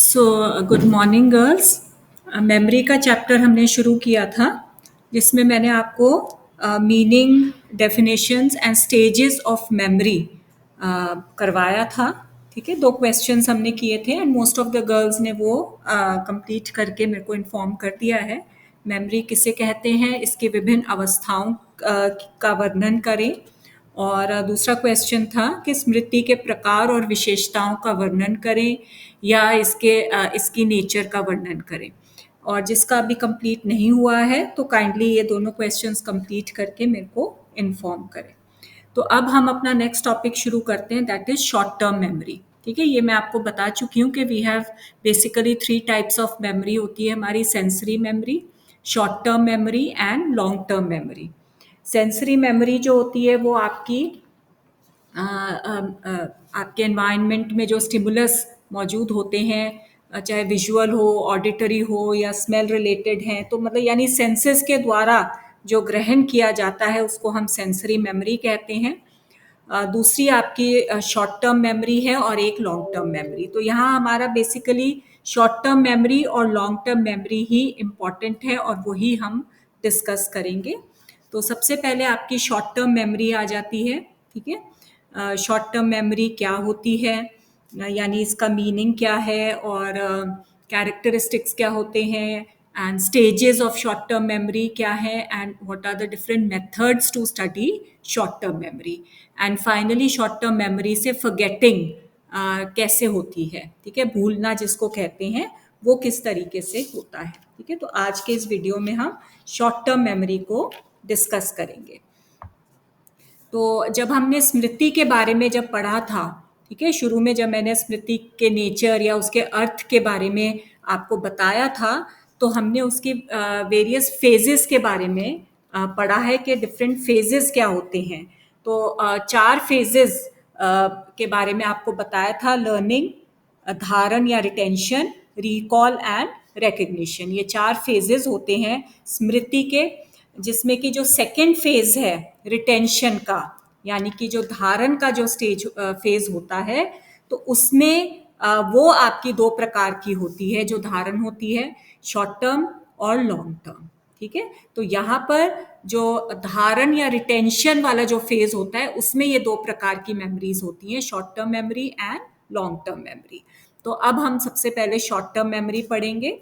So good morning girls. Memory का chapter हमने शुरू किया था जिसमें मैंने आपको meaning, definitions and stages of memory करवाया था। ठीक है, 2 क्वेश्चंस हमने किए थे and most of the girls ने वो कंप्लीट करके मेरे को इन्फॉर्म कर दिया है। मेमोरी किसे कहते हैं, इसके विभिन्न अवस्थाओं का वर्णन करें। और दूसरा क्वेश्चन था कि स्मृति के प्रकार और विशेषताओं का वर्णन करें या इसकी नेचर का वर्णन करें। और जिसका अभी कंप्लीट नहीं हुआ है तो काइंडली ये दोनों क्वेश्चंस कंप्लीट करके मेरे को इन्फॉर्म करें। तो अब हम अपना नेक्स्ट टॉपिक शुरू करते हैं, that is short term memory. ठीक है, ये मैं आपको बता चुकी हूँ कि we have basically 3 types of memory होती है हमारी: sensory memory, short term memory and long term memory. Sensory memory जो होती है वो आपके एनवायरनमेंट में जो स्टिमुलस मौजूद होते हैं, चाहे विजुअल हो, ऑडिटरी हो या स्मेल रिलेटेड हैं, तो मतलब यानी सेंसेस के द्वारा जो ग्रहण किया जाता है उसको हम सेंसरी मेमोरी कहते हैं। दूसरी आपकी शॉर्ट टर्म मेमोरी है और एक लॉन्ग टर्म मेमोरी। तो यहाँ हमारा बेसिकली शॉर्ट टर्म मेमोरी और लॉन्ग टर्म मेमोरी ही इम्पॉर्टेंट है और वही हम डिस्कस करेंगे। तो सबसे पहले आपकी शॉर्ट टर्म मेमोरी आ जाती है। ठीक है, शॉर्ट टर्म मेमोरी क्या होती है, यानी इसका मीनिंग क्या है और कैरेक्टरिस्टिक्स क्या होते हैं, and stages of short term memory क्या है, and what are the different methods to study short term memory, and finally short term memory से फॉरगेटिंग कैसे होती है। ठीक है, भूलना जिसको कहते हैं वो किस तरीके से होता है। ठीक है, तो आज के इस वीडियो में हम शॉर्ट टर्म मेमोरी को डिस्कस करेंगे। तो जब हमने स्मृति के बारे में जब पढ़ा था, ठीक है, शुरू में जब मैंने स्मृति के नेचर या उसके अर्थ के बारे में आपको बताया था, तो हमने उसके वेरियस फेजेस के बारे में पढ़ा है कि डिफरेंट फेजेस क्या होते हैं। तो 4 फेजेस के बारे में आपको बताया था: लर्निंग, धारण या रिटेंशन, रिकॉल एंड रिकग्निशन। ये 4 फेजेस होते हैं स्मृति के, जिसमें कि जो सेकेंड फेज है रिटेंशन का, यानी कि जो धारण का जो फेज होता है, तो उसमें वो आपकी 2 प्रकार की होती है जो धारण होती है, शॉर्ट टर्म और लॉन्ग टर्म। ठीक है, तो यहाँ पर जो धारण या रिटेंशन वाला जो फेज होता है उसमें ये 2 प्रकार की मेमोरीज होती हैं, short term memory and long term memory. तो अब हम सबसे पहले शॉर्ट टर्म मेमोरी पढ़ेंगे।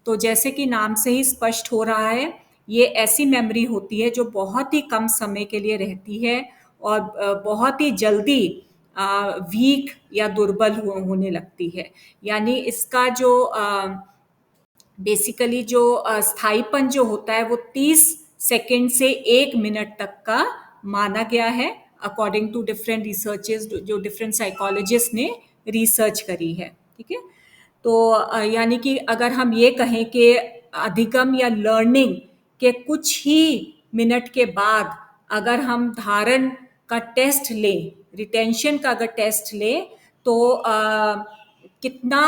तो जैसे कि नाम से ही स्पष्ट हो रहा है, ये ऐसी मेमोरी होती है जो बहुत ही कम समय के लिए रहती है और बहुत ही जल्दी वीक या दुर्बल होने लगती है। यानी इसका जो बेसिकली जो स्थायीपन जो होता है वो 30 सेकंड से 1 मिनट तक का माना गया है, अकॉर्डिंग टू डिफरेंट रिसर्चेस जो डिफरेंट साइकोलॉजिस्ट ने रिसर्च करी है। ठीक है, तो यानी कि अगर हम ये कहें कि अधिगम या लर्निंग के कुछ ही मिनट के बाद अगर हम धारण का टेस्ट लें, रिटेंशन का अगर टेस्ट लें, तो कितना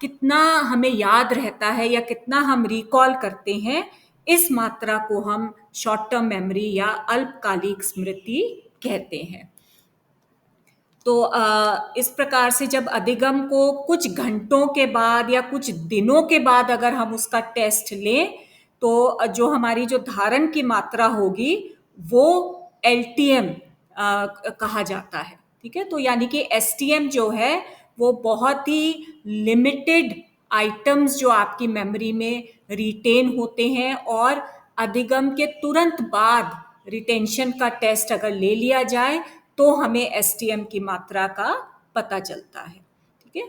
कितना हमें याद रहता है या कितना हम रिकॉल करते हैं, इस मात्रा को हम शॉर्ट टर्म मेमोरी या अल्पकालिक स्मृति कहते हैं। तो इस प्रकार से जब अधिगम को कुछ घंटों के बाद या कुछ दिनों के बाद अगर हम उसका टेस्ट लें, तो जो हमारी जो धारण की मात्रा होगी वो LTM कहा जाता है। ठीक है, तो यानी कि STM जो है वो बहुत ही लिमिटेड आइटम्स जो आपकी मेमोरी में रिटेन होते हैं, और अधिगम के तुरंत बाद रिटेंशन का टेस्ट अगर ले लिया जाए तो हमें STM की मात्रा का पता चलता है। ठीक है,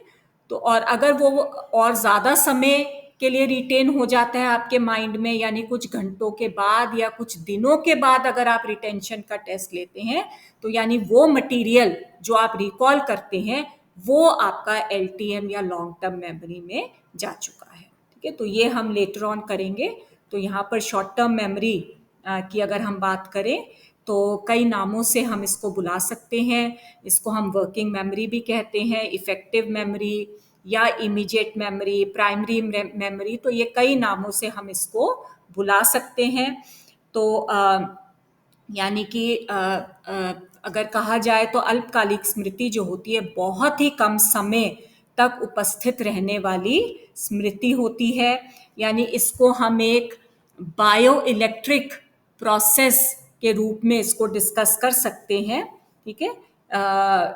तो और अगर वो और ज़्यादा समय के लिए रिटेन हो जाता है आपके माइंड में, यानी कुछ घंटों के बाद या कुछ दिनों के बाद अगर आप रिटेंशन का टेस्ट लेते हैं, तो यानी वो मटेरियल जो आप रिकॉल करते हैं वो आपका LTM या लॉन्ग टर्म मेमोरी में जा चुका है। ठीक है, तो ये हम लेटर ऑन करेंगे। तो यहाँ पर शॉर्ट टर्म मेमोरी की अगर हम बात करें तो कई नामों से हम इसको बुला सकते हैं। इसको हम वर्किंग मेमोरी भी कहते हैं, इफेक्टिव मेमोरी या इमीडिएट मेमोरी, प्राइमरी मेमोरी, तो ये कई नामों से हम इसको बुला सकते हैं। तो यानी कि अगर कहा जाए तो अल्पकालिक स्मृति जो होती है बहुत ही कम समय तक उपस्थित रहने वाली स्मृति होती है। यानी इसको हम एक बायो इलेक्ट्रिक प्रोसेस के रूप में इसको डिस्कस कर सकते हैं। ठीक है,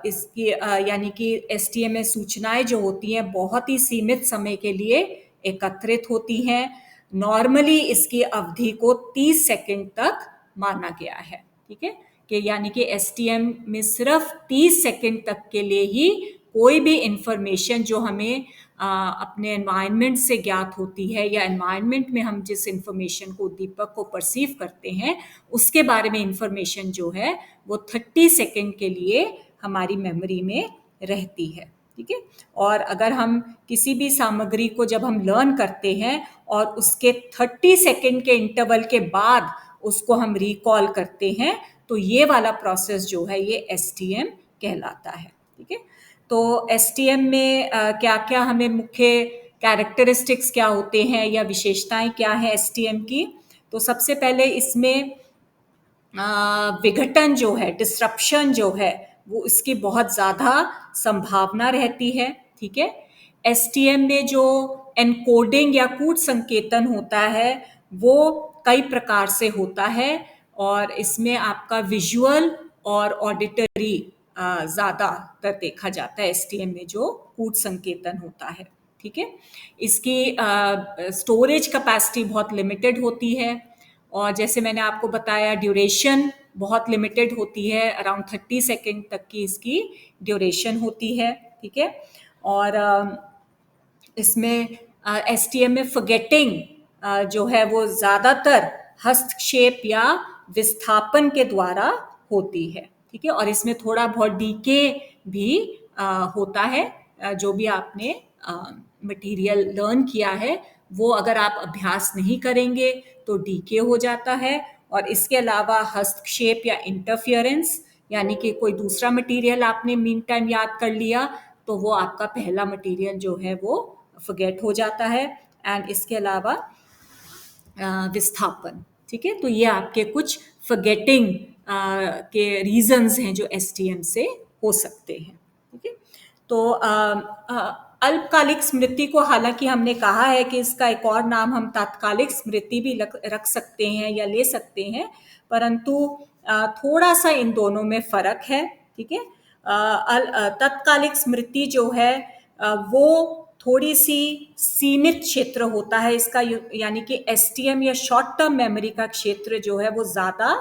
इसकी यानी कि एसटीएम में सूचनाएं जो होती हैं बहुत ही सीमित समय के लिए एकत्रित होती हैं। नॉर्मली इसकी अवधि को 30 सेकंड तक माना गया है। ठीक है, कि यानी कि एसटीएम में सिर्फ 30 सेकंड तक के लिए ही कोई भी इंफॉर्मेशन जो हमें अपने एनवायरनमेंट से ज्ञात होती है या एनवायरनमेंट में हम जिस इंफॉर्मेशन को उद्दीपक को परसीव करते हैं उसके बारे में इंफॉर्मेशन जो है वो 30 सेकंड के लिए हमारी मेमोरी में रहती है। ठीक है, और अगर हम किसी भी सामग्री को जब हम लर्न करते हैं और उसके 30 सेकंड के इंटरवल के बाद उसको हम रिकॉल करते हैं तो ये वाला प्रोसेस जो है ये एसटीएम कहलाता है। ठीक है, तो एसटीएम में क्या क्या हमें मुख्य कैरेक्टरिस्टिक्स क्या होते हैं या विशेषताएं क्या है एसटीएम की। तो सबसे पहले इसमें विघटन जो है, डिसरप्शन जो है वो इसकी बहुत ज़्यादा संभावना रहती है। ठीक है, एसटीएम में जो एनकोडिंग या कूट संकेतन होता है वो कई प्रकार से होता है और इसमें आपका विजुअल और ऑडिटरी ज़्यादातर देखा जाता है एसटीएम में जो कूट संकेतन होता है। ठीक है, इसकी स्टोरेज कैपेसिटी बहुत लिमिटेड होती है और जैसे मैंने आपको बताया ड्यूरेशन बहुत लिमिटेड होती है, अराउंड 30 सेकेंड तक की इसकी ड्यूरेशन होती है। ठीक है, और इसमें एसटीएम में फॉरगेटिंग जो है वो ज़्यादातर हस्तक्षेप या विस्थापन के द्वारा होती है। ठीक है, और इसमें थोड़ा बहुत डीके भी होता है। जो भी आपने मटेरियल लर्न किया है वो अगर आप अभ्यास नहीं करेंगे तो डीके हो जाता है। और इसके अलावा हस्तक्षेप या इंटरफियरेंस यानी कि कोई दूसरा मटेरियल आपने मीन टाइम याद कर लिया तो वो आपका पहला मटेरियल जो है वो फॉरगेट हो जाता है। एंड इसके अलावा विस्थापन। ठीक है, तो ये आपके कुछ फॉरगेटिंग के रीजंस हैं जो एसटीएम से हो सकते हैं। ठीक है, तो अल्पकालिक स्मृति को हालांकि हमने कहा है कि इसका एक और नाम हम तात्कालिक स्मृति भी रख सकते हैं या ले सकते हैं, परंतु थोड़ा सा इन दोनों में फर्क है। ठीक है, तत्कालिक स्मृति जो है वो थोड़ी सी सीमित क्षेत्र होता है इसका, यानी कि एसटीएम या शॉर्ट टर्म मेमोरी का क्षेत्र जो है वो ज़्यादा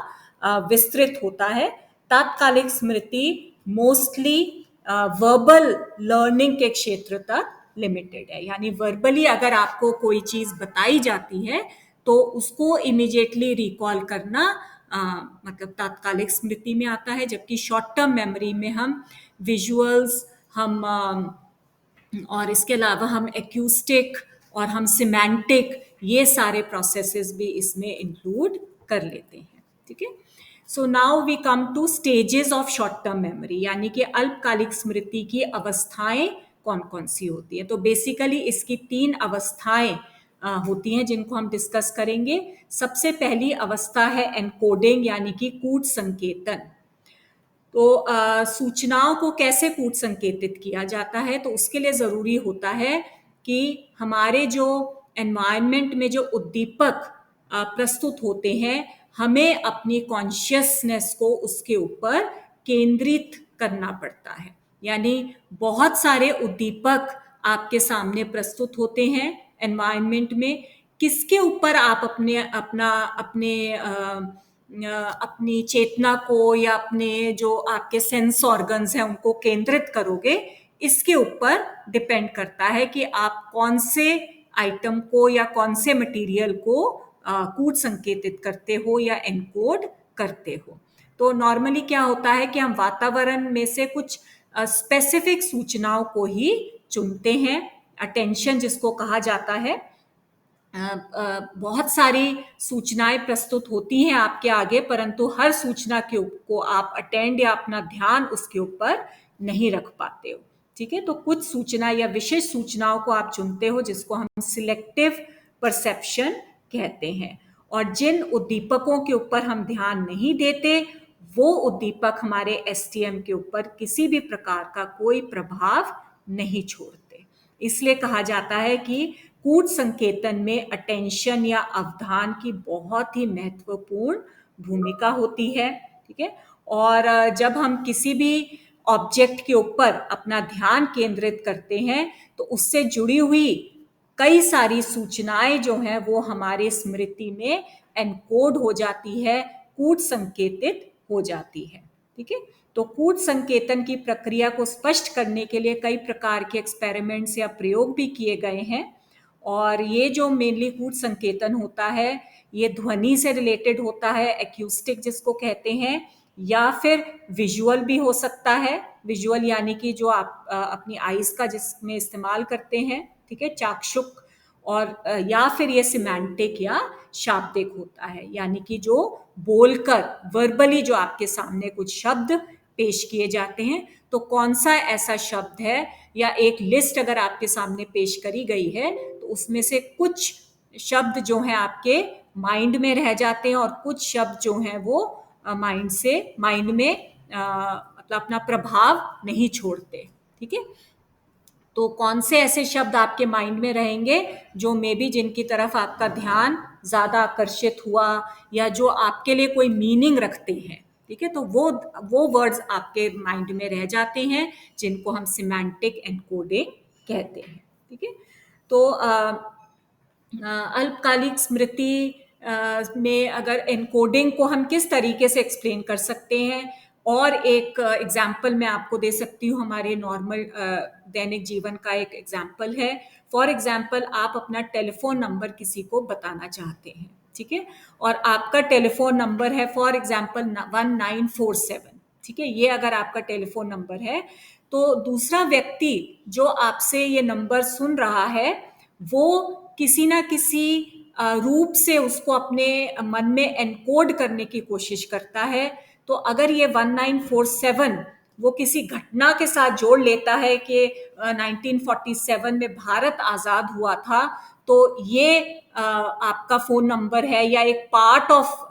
विस्तृत होता है। तात्कालिक स्मृति मोस्टली वर्बल लर्निंग के क्षेत्र तक लिमिटेड है, यानी वर्बली अगर आपको कोई चीज़ बताई जाती है तो उसको इमीडिएटली रिकॉल करना मतलब तात्कालिक स्मृति में आता है, जबकि शॉर्ट टर्म मेमोरी में हम विजुअल्स हम और इसके अलावा हम एक्यूस्टिक और हम सिमेंटिक ये सारे प्रोसेसेस भी इसमें इंक्लूड कर लेते हैं। ठीक है, so now we come to stages of short term memory, यानी कि अल्पकालिक स्मृति की अवस्थाएं कौन कौन सी होती है। तो बेसिकली इसकी 3 अवस्थाएं होती हैं जिनको हम डिस्कस करेंगे। सबसे पहली अवस्था है एनकोडिंग यानी कि कूट संकेतन। तो सूचनाओं को कैसे कूट संकेतित किया जाता है, तो उसके लिए ज़रूरी होता है कि हमारे जो एनवायरनमेंट में जो उद्दीपक प्रस्तुत होते हैं हमें अपनी कॉन्शियसनेस को उसके ऊपर केंद्रित करना पड़ता है। यानी बहुत सारे उद्दीपक आपके सामने प्रस्तुत होते हैं एनवायरनमेंट में, किसके ऊपर आप अपनी चेतना को या अपने जो आपके सेंस ऑर्गन्स हैं उनको केंद्रित करोगे, इसके ऊपर डिपेंड करता है कि आप कौन से आइटम को या कौन से मटेरियल को कूट संकेतित करते हो या एनकोड करते हो। तो नॉर्मली क्या होता है कि हम वातावरण में से कुछ स्पेसिफिक सूचनाओं को ही चुनते हैं, अटेंशन जिसको कहा जाता है। बहुत सारी सूचनाएं प्रस्तुत होती हैं आपके आगे, परंतु हर सूचना को आप अटेंड या अपना ध्यान उसके ऊपर नहीं रख पाते हो। ठीक है, तो कुछ सूचना या विशेष सूचनाओं को आप चुनते हो जिसको हम सिलेक्टिव परसेप्शन कहते हैं, और जिन उद्दीपकों के ऊपर हम ध्यान नहीं देते वो उद्दीपक हमारे एसटीएम के ऊपर किसी भी प्रकार का कोई प्रभाव नहीं छोड़ते। इसलिए कहा जाता है कि कूट संकेतन में अटेंशन या अवधान की बहुत ही महत्वपूर्ण भूमिका होती है। ठीक है। और जब हम किसी भी ऑब्जेक्ट के ऊपर अपना ध्यान केंद्रित करते हैं तो उससे जुड़ी हुई कई सारी सूचनाएं जो हैं वो हमारे स्मृति में एनकोड हो जाती है, कूट संकेतित हो जाती है। ठीक है। तो कूट संकेतन की प्रक्रिया को स्पष्ट करने के लिए कई प्रकार के एक्सपेरिमेंट्स या प्रयोग भी किए गए हैं। और ये जो मेनली कूट संकेतन होता है ये ध्वनि से रिलेटेड होता है, एक्यूस्टिक जिसको कहते हैं, या फिर विजुअल भी हो सकता है। विजुअल यानी कि जो आप अपनी आईज का जिसमें इस्तेमाल करते हैं, ठीक है, चाक्षुक। और या फिर ये सिमेंटिक या शाब्दिक होता है, यानी कि जो बोलकर वर्बली जो आपके सामने कुछ शब्द पेश किए जाते हैं। तो कौन सा ऐसा शब्द है या एक लिस्ट अगर आपके सामने पेश करी गई है तो उसमें से कुछ शब्द जो हैं आपके माइंड में रह जाते हैं और कुछ शब्द जो हैं वो माइंड में मतलब अपना प्रभाव नहीं छोड़ते। ठीक है। तो कौन से ऐसे शब्द आपके माइंड में रहेंगे जो मे बी जिनकी तरफ आपका ध्यान ज्यादा आकर्षित हुआ या जो आपके लिए कोई मीनिंग रखते हैं। ठीक है। तो वो वर्ड्स आपके माइंड में रह जाते हैं जिनको हम सिमेंटिक एनकोडिंग कहते हैं। ठीक है। तो अल्पकालिक स्मृति में अगर एनकोडिंग को हम किस तरीके से एक्सप्लेन कर सकते हैं, और एक एग्जाम्पल मैं आपको दे सकती हूँ। हमारे नॉर्मल दैनिक जीवन का एक एग्जाम्पल है। फॉर एग्जाम्पल, आप अपना टेलीफोन नंबर किसी को बताना चाहते हैं। ठीक है। और आपका टेलीफोन नंबर है फॉर एग्जाम्पल 1947। ठीक है। ये अगर आपका टेलीफोन नंबर है तो दूसरा व्यक्ति जो आपसे ये नंबर सुन रहा है वो किसी ना किसी रूप से उसको अपने मन में एनकोड करने की कोशिश करता है। तो अगर ये 1947 वो किसी घटना के साथ जोड़ लेता है कि 1947 में भारत आजाद हुआ था, तो ये आपका फोन नंबर है या एक पार्ट ऑफ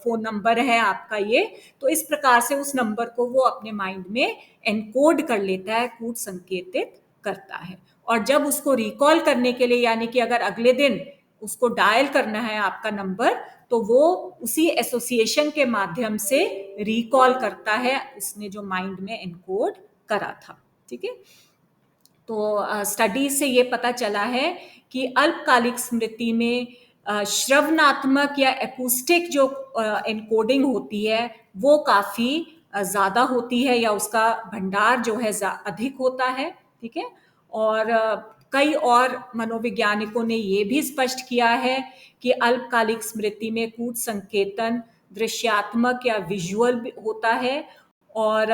फोन नंबर है आपका ये। तो इस प्रकार से उस नंबर को वो अपने माइंड में एनकोड कर लेता है, कूट संकेतित करता है। और जब उसको रिकॉल करने के लिए, यानी कि अगर अगले दिन उसको डायल करना है आपका नंबर, तो वो उसी एसोसिएशन के माध्यम से रिकॉल करता है उसने जो माइंड में एनकोड करा था। ठीक है। तो स्टडी से ये पता चला है कि अल्पकालिक स्मृति में श्रवणात्मक या एकूस्टिक जो एनकोडिंग होती है वो काफी ज्यादा होती है, या उसका भंडार जो है अधिक होता है। ठीक है। और कई और मनोवैज्ञानिकों ने ये भी स्पष्ट किया है कि अल्पकालिक स्मृति में कूट संकेतन दृश्यात्मक या विजुअल होता है। और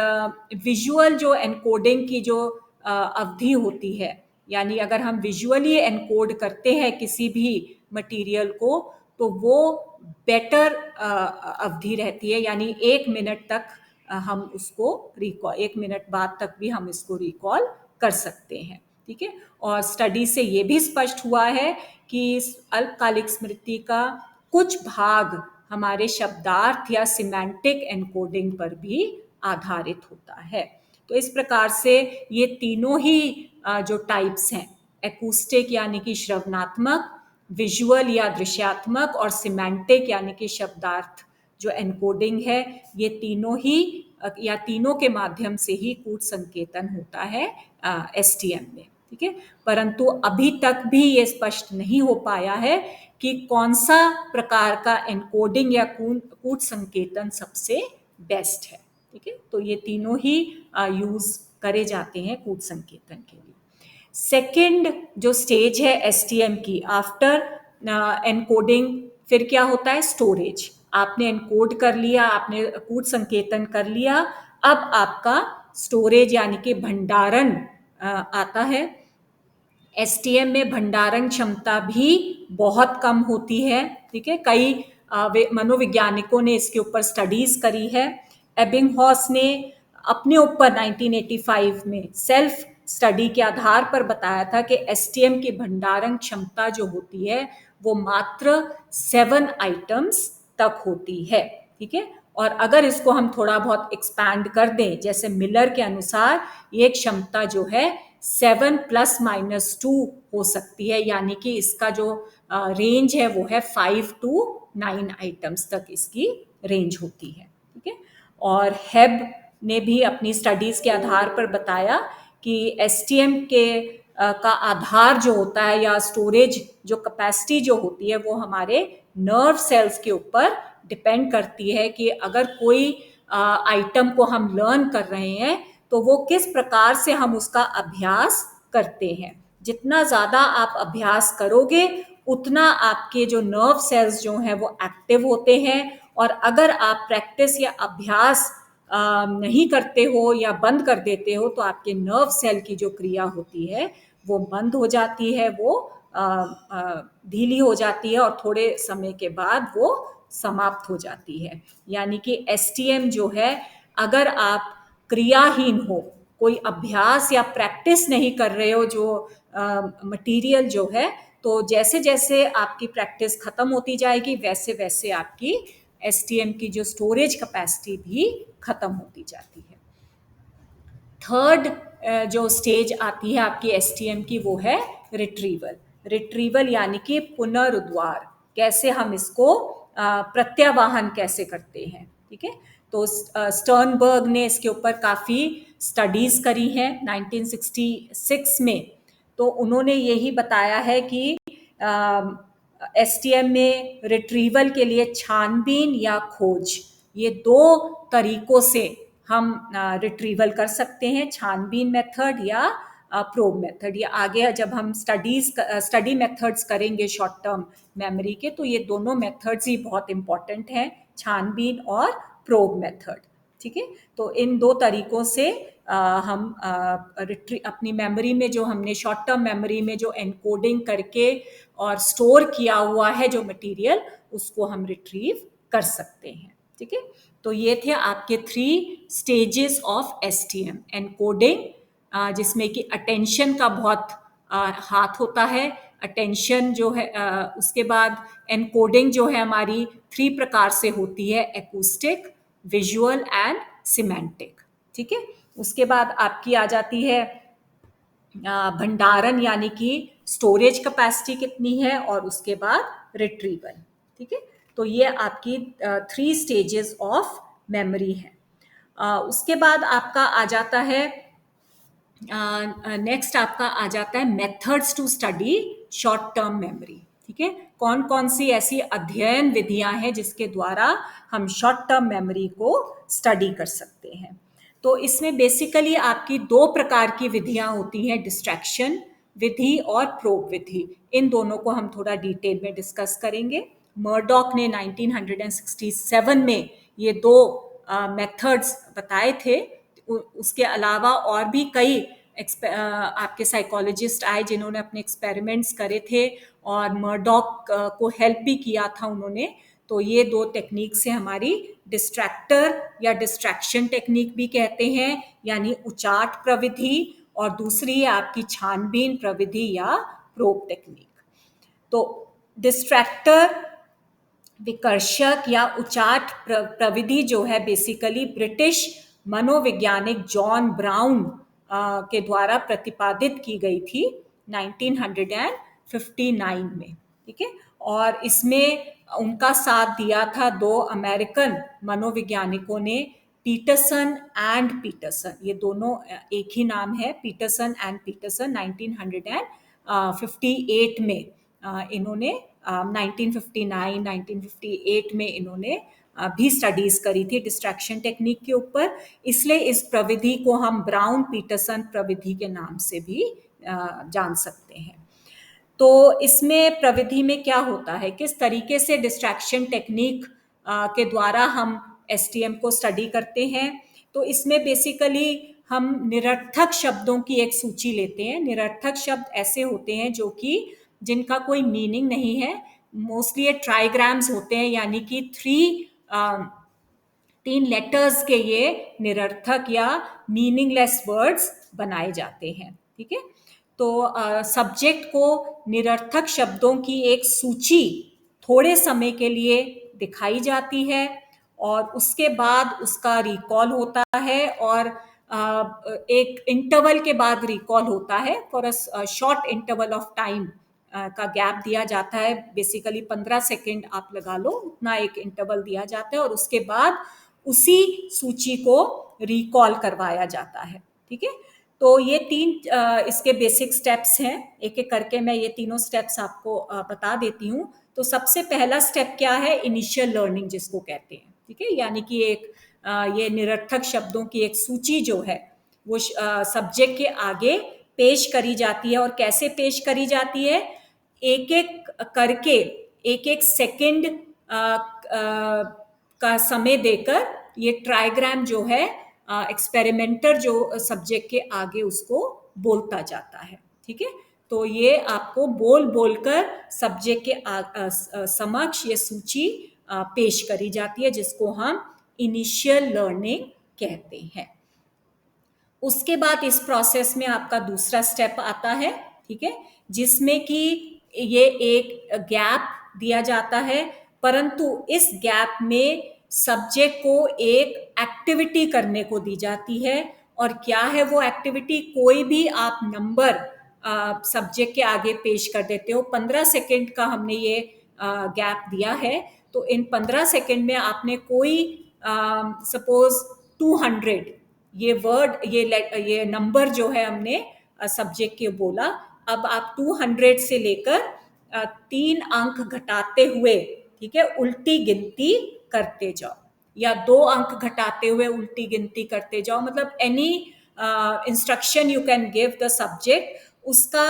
विजुअल जो एनकोडिंग की जो अवधि होती है, यानी अगर हम विजुअली एनकोड करते हैं किसी भी मटेरियल को तो वो बेटर अवधि रहती है, यानी 1 मिनट तक हम उसको रिकॉल, 1 मिनट बाद तक भी हम इसको रिकॉल कर सकते हैं। ठीक है। और स्टडी से ये भी स्पष्ट हुआ है कि अल्पकालिक स्मृति का कुछ भाग हमारे शब्दार्थ या सिमेंटिक एनकोडिंग पर भी आधारित होता है। तो इस प्रकार से ये तीनों ही जो टाइप्स हैं, एकूस्टिक यानी कि श्रवणात्मक, विजुअल या दृश्यात्मक, और सिमेंटिक यानी कि शब्दार्थ जो एनकोडिंग है, ये तीनों ही या तीनों के माध्यम से ही कूट संकेतन होता है एसटीएम में। ठीक है। परंतु अभी तक भी ये स्पष्ट नहीं हो पाया है कि कौन सा प्रकार का एनकोडिंग या कूट संकेतन सबसे बेस्ट है। ठीक है। तो ये तीनों ही यूज करे जाते हैं कूट संकेतन के लिए। सेकंड जो स्टेज है एसटीएम की, आफ्टर एनकोडिंग फिर क्या होता है, स्टोरेज। आपने एनकोड कर लिया, आपने कूट संकेतन कर लिया, अब आपका स्टोरेज यानी कि भंडारण आता है। एसटीएम में भंडारण क्षमता भी बहुत कम होती है। ठीक है। कई मनोवैज्ञानिकों ने इसके ऊपर स्टडीज करी है। एबिंगहॉस ने अपने ऊपर 1985 में सेल्फ स्टडी के आधार पर बताया था कि एसटीएम की भंडारण क्षमता जो होती है वो मात्र 7 आइटम्स तक होती है। ठीक है। और अगर इसको हम थोड़ा बहुत एक्सपैंड कर दें, जैसे मिलर के अनुसार ये क्षमता जो है 7 ± 2 हो सकती है, यानी कि इसका जो रेंज है वो है 5 to 9 आइटम्स तक इसकी रेंज होती है, ठीक है। और हेब ने भी अपनी स्टडीज के आधार पर बताया कि एसटीएम के का आधार जो होता है या स्टोरेज जो कैपेसिटी जो होती है वो हमारे नर्व सेल्स के ऊपर डिपेंड करती है कि अगर कोई आइटम को हम लर्न कर रहे हैं तो वो किस प्रकार से हम उसका अभ्यास करते हैं। जितना ज़्यादा आप अभ्यास करोगे उतना आपके जो नर्व सेल्स जो हैं वो एक्टिव होते हैं, और अगर आप प्रैक्टिस या अभ्यास नहीं करते हो या बंद कर देते हो तो आपके नर्व सेल की जो क्रिया होती है वो बंद हो जाती है, वो ढीली हो जाती है और थोड़े समय के बाद वो समाप्त हो जाती है। यानी कि एसटीएम जो है, अगर आप क्रियाहीन हो, कोई अभ्यास या प्रैक्टिस नहीं कर रहे हो जो मटेरियल जो है, तो जैसे जैसे आपकी प्रैक्टिस खत्म होती जाएगी वैसे वैसे आपकी एसटीएम की जो स्टोरेज कैपेसिटी भी खत्म होती जाती है। थर्ड जो स्टेज आती है आपकी एसटीएम की वो है रिट्रीवल। रिट्रीवल यानी कि पुनरुद्वार, कैसे हम इसको प्रत्यावाहन कैसे करते हैं, ठीक है। तो स्टर्नबर्ग ने इसके ऊपर काफ़ी स्टडीज करी हैं 1966 में। तो उन्होंने यही बताया है कि एसटीएम में रिट्रीवल के लिए छानबीन या खोज, ये दो तरीकों से हम रिट्रीवल कर सकते हैं, छानबीन मेथड या प्रोब मेथड। ये आगे जब हम स्टडी मेथड्स करेंगे शॉर्ट टर्म मेमोरी के, तो ये दोनों मेथड्स ही बहुत इंपॉर्टेंट हैं, छानबीन और प्रोब मेथड, ठीक है। तो इन दो तरीकों से हम अपनी मेमोरी में जो हमने शॉर्ट टर्म मेमोरी में जो एनकोडिंग करके और स्टोर किया हुआ है जो मटेरियल, उसको हम रिट्रीव कर सकते हैं, ठीक है। तो ये थे आपके 3 स्टेजेस ऑफ एसटीएम। एनकोडिंग, जिसमें कि अटेंशन का बहुत हाथ होता है, अटेंशन जो है, उसके बाद एनकोडिंग जो है हमारी 3 प्रकार से होती है, एकूस्टिक, विजुअल एंड सिमेंटिक, ठीक है। उसके बाद आपकी आ जाती है भंडारण, यानी कि स्टोरेज कैपेसिटी कितनी है, और उसके बाद रिट्रीवल, ठीक है। तो ये आपकी 3 स्टेजेस ऑफ मेमोरी है। उसके बाद आपका आ जाता है नेक्स्ट आपका आ जाता है methods to study short term memory, ठीक है। कौन कौन सी ऐसी अध्ययन विधियां हैं जिसके द्वारा हम शॉर्ट टर्म मेमोरी को स्टडी कर सकते हैं। तो इसमें बेसिकली आपकी 2 प्रकार की विधियां होती हैं, डिस्ट्रैक्शन विधि और प्रोब विधि। इन दोनों को हम थोड़ा डिटेल में डिस्कस करेंगे। मर्डॉक ने 1967 में ये 2 मेथड्स बताए थे। उसके अलावा और भी कई आपके साइकोलॉजिस्ट आए जिन्होंने अपने एक्सपेरिमेंट्स करे थे और मर्डॉक को हेल्प भी किया था उन्होंने। तो ये 2 टेक्निक से हमारी डिस्ट्रैक्टर या डिस्ट्रैक्शन टेक्निक भी कहते हैं, यानी उचाट प्रविधि, और दूसरी है आपकी छानबीन प्रविधि या प्रोब टेक्निक। तो डिस्ट्रैक्टर, विकर्षक या उचाट प्रविधि जो है बेसिकली ब्रिटिश मनोवैज्ञानिक जॉन ब्राउन के द्वारा प्रतिपादित की गई थी 1959 में, ठीक है। और इसमें उनका साथ दिया था 2 अमेरिकन मनोवैज्ञानिकों ने, पीटरसन एंड पीटरसन, ये दोनों एक ही नाम है, पीटरसन एंड पीटरसन। 1958 में इन्होंने 1959, 1958 में इन्होंने भी स्टडीज करी थी डिस्ट्रैक्शन टेक्निक के ऊपर। इसलिए इस प्रविधि को हम ब्राउन पीटरसन प्रविधि के नाम से भी जान सकते हैं। तो इसमें प्रविधि में क्या होता है, किस तरीके से डिस्ट्रैक्शन टेक्निक के द्वारा हम एसटीएम को स्टडी करते हैं। तो इसमें बेसिकली हम निरर्थक शब्दों की एक सूची लेते हैं। निरर्थक शब्द ऐसे होते हैं जो कि जिनका कोई मीनिंग नहीं है, मोस्टली ये ट्राइग्राम्स होते हैं, यानी कि 3 लेटर्स के ये निरर्थक या मीनिंगलेस वर्ड्स बनाए जाते हैं, ठीक है। तो सब्जेक्ट को निरर्थक शब्दों की एक सूची थोड़े समय के लिए दिखाई जाती है और उसके बाद उसका रिकॉल होता है और एक इंटरवल के बाद रिकॉल होता है, for a short interval of time का गैप दिया जाता है। बेसिकली 15 सेकेंड आप लगा लो, उतना एक इंटरवल दिया जाता है और उसके बाद उसी सूची को रिकॉल करवाया जाता है। ठीक है, तो ये तीन इसके बेसिक स्टेप्स हैं। एक एक करके मैं ये तीनों स्टेप्स आपको बता देती हूँ। तो सबसे पहला स्टेप क्या है? इनिशियल लर्निंग जिसको कहते हैं। ठीक है, यानी कि एक ये निरर्थक शब्दों की एक सूची जो है वो सब्जेक्ट के आगे पेश करी जाती है। और कैसे पेश करी जाती है? एक एक करके, एक एक सेकंड का समय देकर ये ट्राइग्राम जो है एक्सपेरिमेंटर जो सब्जेक्ट के आगे उसको बोलता जाता है। ठीक है, तो ये आपको बोल बोलकर सब्जेक्ट के समक्ष ये सूची पेश करी जाती है, जिसको हम इनिशियल लर्निंग कहते हैं। उसके बाद इस प्रोसेस में आपका दूसरा स्टेप आता है। ठीक है, जिसमें कि ये एक गैप दिया जाता है, परंतु इस गैप में सब्जेक्ट को एक एक्टिविटी करने को दी जाती है। और क्या है वो एक्टिविटी? कोई भी आप नंबर सब्जेक्ट के आगे पेश कर देते हो। 15 सेकेंड का हमने ये गैप दिया है, तो इन 15 सेकेंड में आपने कोई सपोज 200 ये वर्ड, ये नंबर जो है हमने सब्जेक्ट के बोला। अब आप 200 से लेकर 3 अंक घटाते हुए, ठीक है, उल्टी गिनती करते जाओ, या 2 अंक घटाते हुए उल्टी गिनती करते जाओ। मतलब any instruction you can give the subject. उसका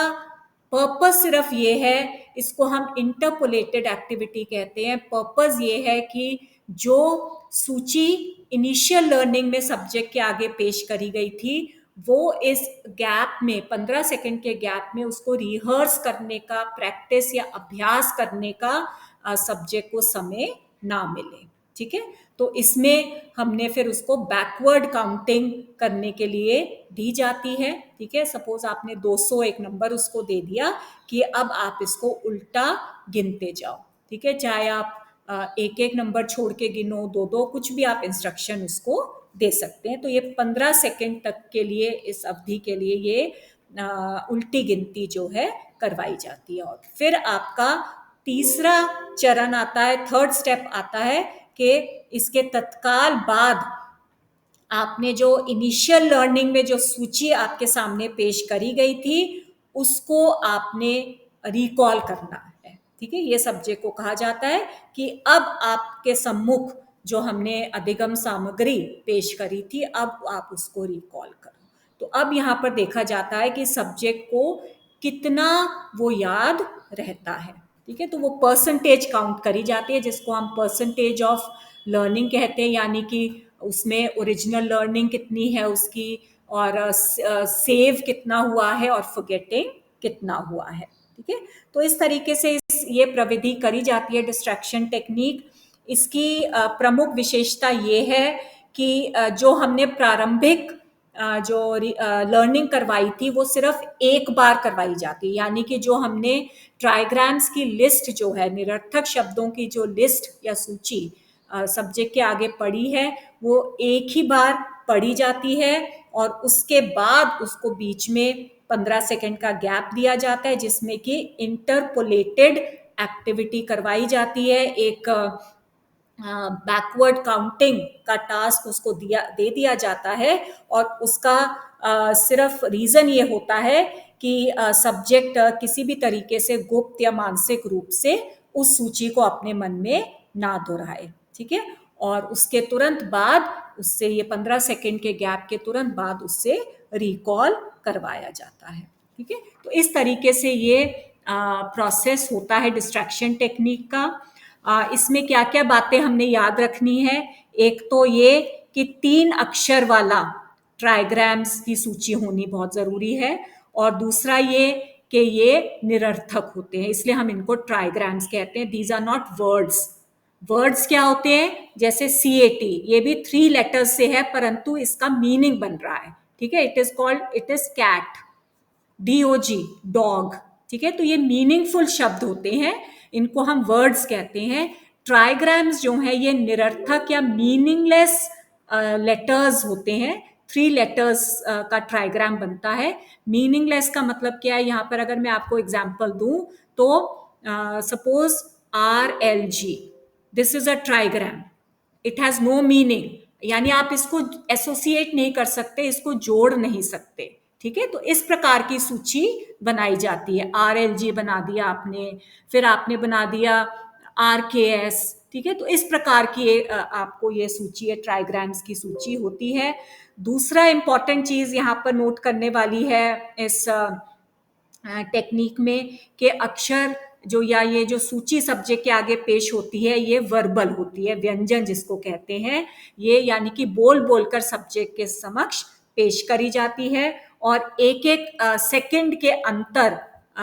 पर्पस सिर्फ ये है, इसको हम इंटरपोलेटेड एक्टिविटी कहते हैं। पर्पस ये है कि जो सूची इनिशियल लर्निंग में सब्जेक्ट के आगे पेश करी गई थी, वो इस गैप में 15 सेकेंड के गैप में उसको रिहर्स करने का, प्रैक्टिस या अभ्यास करने का सब्जेक्ट को समय ना मिले। ठीक है, तो इसमें हमने फिर उसको बैकवर्ड काउंटिंग करने के लिए दी जाती है। ठीक है, सपोज आपने 200 एक नंबर उसको दे दिया कि अब आप इसको उल्टा गिनते जाओ। ठीक है, चाहे आप एक एक नंबर छोड़ के गिनो, दो दो, कुछ भी आप इंस्ट्रक्शन उसको दे सकते हैं। तो ये 15 सेकेंड तक के लिए, इस अवधि के लिए ये उल्टी गिनती जो है करवाई जाती है। और फिर आपका तीसरा चरण आता है, थर्ड स्टेप आता है कि इसके तत्काल बाद आपने जो इनिशियल लर्निंग में जो सूची आपके सामने पेश करी गई थी, उसको आपने रिकॉल करना है। ठीक है, ये सब्जेक्ट को कहा जाता है कि अब आपके सम्मुख जो हमने अधिगम सामग्री पेश करी थी, अब आप उसको रिकॉल करो। तो अब यहाँ पर देखा जाता है कि सब्जेक्ट को कितना वो याद रहता है। ठीक है, तो वो परसेंटेज काउंट करी जाती है, जिसको हम परसेंटेज ऑफ लर्निंग कहते हैं। यानी कि उसमें ओरिजिनल लर्निंग कितनी है उसकी, और सेव कितना हुआ है, और फॉरगेटिंग कितना हुआ है। ठीक है, तो इस तरीके से ये प्रविधि करी जाती है, डिस्ट्रैक्शन टेक्निक। इसकी प्रमुख विशेषता ये है कि जो हमने प्रारंभिक जो लर्निंग करवाई थी, वो सिर्फ एक बार करवाई जाती है। यानी कि जो हमने ट्राइग्राम्स की लिस्ट जो है, निरर्थक शब्दों की जो लिस्ट या सूची सब्जेक्ट के आगे पढ़ी है, वो एक ही बार पढ़ी जाती है। और उसके बाद उसको बीच में 15 सेकेंड का गैप दिया जाता है, जिसमें कि इंटरपोलेटेड एक्टिविटी करवाई जाती है। एक बैकवर्ड काउंटिंग का टास्क उसको दे दिया जाता है। और उसका सिर्फ रीज़न ये होता है कि सब्जेक्ट किसी भी तरीके से गुप्त या मानसिक रूप से उस सूची को अपने मन में ना दोहराए। ठीक है, और उसके तुरंत बाद उससे, ये 15 सेकेंड के गैप के तुरंत बाद उससे रिकॉल करवाया जाता है। ठीक है, तो इस तरीके से ये प्रोसेस होता है डिस्ट्रैक्शन टेक्निक का। इसमें क्या क्या बातें हमने याद रखनी है? एक तो ये कि 3 अक्षर वाला ट्राइग्राम्स की सूची होनी बहुत ज़रूरी है। और दूसरा ये कि ये निरर्थक होते हैं, इसलिए हम इनको ट्राइग्राम्स कहते हैं। These are not words. Words क्या होते हैं? जैसे CAT, ये भी 3 लेटर्स से है, परंतु इसका मीनिंग बन रहा है। ठीक है, it is cat, DOG, dog. ठीक है, तो ये मीनिंगफुल शब्द होते हैं, इनको हम वर्ड्स कहते हैं। ट्राइग्राम्स जो हैं ये निरर्थक या मीनिंगलेस लेटर्स होते हैं, 3 लेटर्स का ट्राइग्राम बनता है। मीनिंगलेस का मतलब क्या है, यहाँ पर अगर मैं आपको एग्जाम्पल दूं तो suppose RLG, this is a trigram, it has no meaning, यानी आप इसको एसोसिएट नहीं कर सकते, इसको जोड़ नहीं सकते। ठीक है, तो इस प्रकार की सूची बनाई जाती है। RLG बना दिया आपने, फिर आपने बना दिया RKS। ठीक है, तो इस प्रकार की आपको ये सूची है, ट्राइग्राम्स की सूची होती है। दूसरा इंपॉर्टेंट चीज यहाँ पर नोट करने वाली है इस टेक्निक में, कि अक्षर जो या ये जो सूची सब्जेक्ट के आगे पेश होती है ये वर्बल होती है, व्यंजन जिसको कहते हैं ये, यानी कि बोल बोलकर सब्जेक्ट के समक्ष पेश करी जाती है, और एक एक सेकंड के अंतर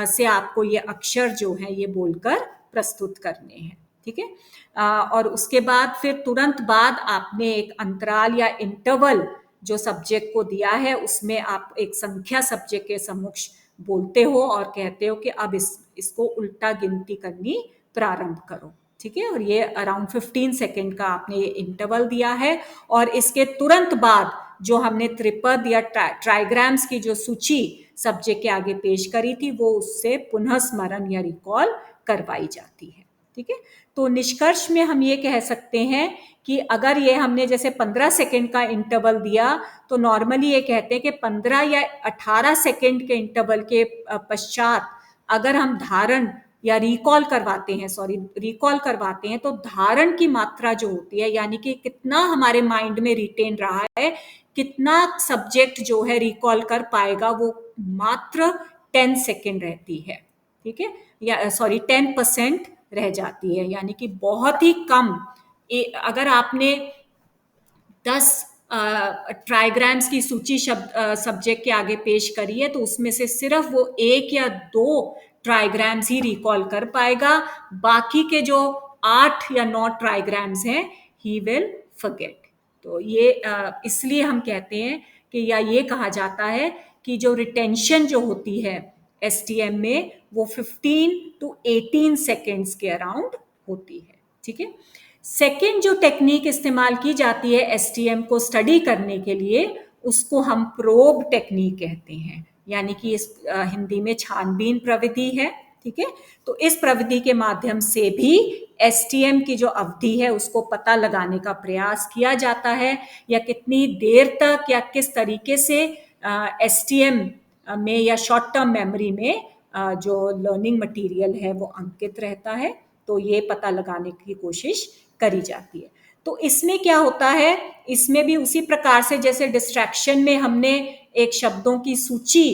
से आपको ये अक्षर जो है ये बोलकर प्रस्तुत करने हैं। ठीक है, और उसके बाद फिर तुरंत बाद आपने एक अंतराल या इंटरवल जो सब्जेक्ट को दिया है उसमें आप एक संख्या सब्जेक्ट के समक्ष बोलते हो और कहते हो कि अब इसको उल्टा गिनती करनी प्रारंभ करो। ठीक है, और ये अराउंड 15 सेकेंड का आपने ये इंटरवल दिया है, और इसके तुरंत बाद जो हमने त्रिपद या ट्राइग्राम्स की जो सूची सब्जेक्ट के आगे पेश करी थी वो उससे पुनः स्मरण या रिकॉल करवाई जाती है। ठीक है, तो निष्कर्ष में हम ये कह सकते हैं कि अगर ये हमने जैसे 15 सेकेंड का इंटरवल दिया तो नॉर्मली ये कहते हैं कि 15 या 18 सेकेंड के इंटरवल के पश्चात अगर हम धारण या रिकॉल करवाते हैं तो धारण की मात्रा जो होती है, यानी कि कितना हमारे माइंड में रिटेन रहा है, कितना सब्जेक्ट जो है रिकॉल कर पाएगा, वो मात्र 10 सेकेंड रहती है। ठीक है, या सॉरी 10% रह जाती है, यानी कि बहुत ही कम। अगर आपने 10 ट्राइग्राम्स की सूची सब्जेक्ट के आगे पेश करी है तो उसमें से सिर्फ वो 1 या 2 ट्राइग्राम्स ही रिकॉल कर पाएगा, बाकी के जो 8 या 9 ट्राइग्राम्स हैं ही विल फॉरगेट। तो ये इसलिए हम कहते हैं कि, या ये कहा जाता है कि जो रिटेंशन जो होती है एसटीएम में वो 15 टू 18 सेकेंड्स के अराउंड होती है। ठीक है, सेकेंड जो टेक्निक इस्तेमाल की जाती है एसटीएम को स्टडी करने के लिए उसको हम प्रोब टेक्निक कहते हैं, यानी कि इस हिंदी में छानबीन प्रविधि है। ठीक है, तो इस प्रविधि के माध्यम से भी एसटीएम की जो अवधि है उसको पता लगाने का प्रयास किया जाता है, या कितनी देर तक या किस तरीके से एसटीएम में या शॉर्ट टर्म मेमोरी में जो लर्निंग मटेरियल है वो अंकित रहता है, तो ये पता लगाने की कोशिश करी जाती है। तो इसमें क्या होता है, इसमें भी उसी प्रकार से जैसे डिस्ट्रैक्शन में हमने एक शब्दों की सूची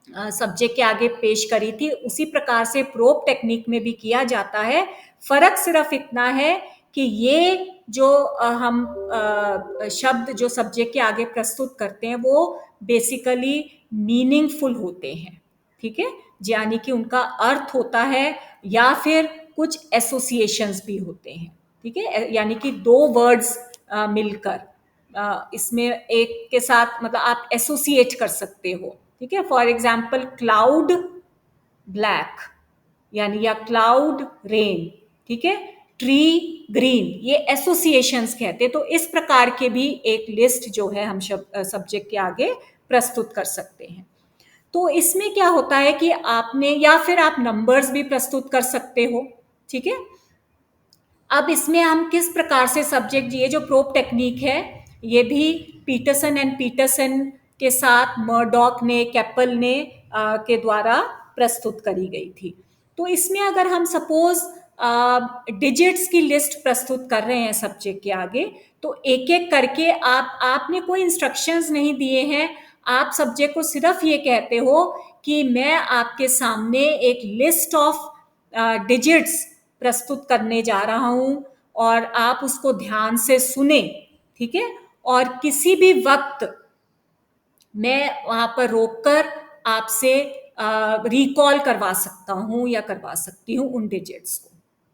सब्जेक्ट के आगे पेश करी थी, उसी प्रकार से प्रोब टेक्निक में भी किया जाता है। फर्क सिर्फ इतना है कि ये जो हम शब्द जो सब्जेक्ट के आगे प्रस्तुत करते हैं वो बेसिकली मीनिंगफुल होते हैं। ठीक है, यानी कि उनका अर्थ होता है या फिर कुछ एसोसिएशंस भी होते हैं। ठीक है, यानी कि 2 वर्ड्स मिलकर इसमें एक के साथ मतलब आप एसोसिएट कर सकते हो। ठीक है, फॉर एग्जाम्पल क्लाउड ब्लैक, यानी या क्लाउड रेन। ठीक है, ट्री ग्रीन, ये एसोसिएशंस कहते हैं। तो इस प्रकार के भी एक लिस्ट जो है हम सब्जेक्ट के आगे प्रस्तुत कर सकते हैं। तो इसमें क्या होता है कि आपने, या फिर आप नंबर्स भी प्रस्तुत कर सकते हो। ठीक है, अब इसमें हम किस प्रकार से सब्जेक्ट, ये जो प्रोब टेक्निक है ये भी पीटरसन एंड पीटरसन के साथ मर्डॉक ने, कैपल ने के द्वारा प्रस्तुत करी गई थी। तो इसमें अगर हम सपोज डिजिट्स की लिस्ट प्रस्तुत कर रहे हैं सब्जेक्ट के आगे, तो एक एक करके आपने कोई इंस्ट्रक्शंस नहीं दिए हैं, आप सब्जेक्ट को सिर्फ ये कहते हो कि मैं आपके सामने एक लिस्ट ऑफ डिजिट्स प्रस्तुत करने जा रहा हूं और आप उसको ध्यान से सुने। ठीक है, और किसी भी वक्त मैं वहां पर रोककर आपसे रिकॉल करवा सकता हूं या करवा सकती हूं उन डिजिट्स को।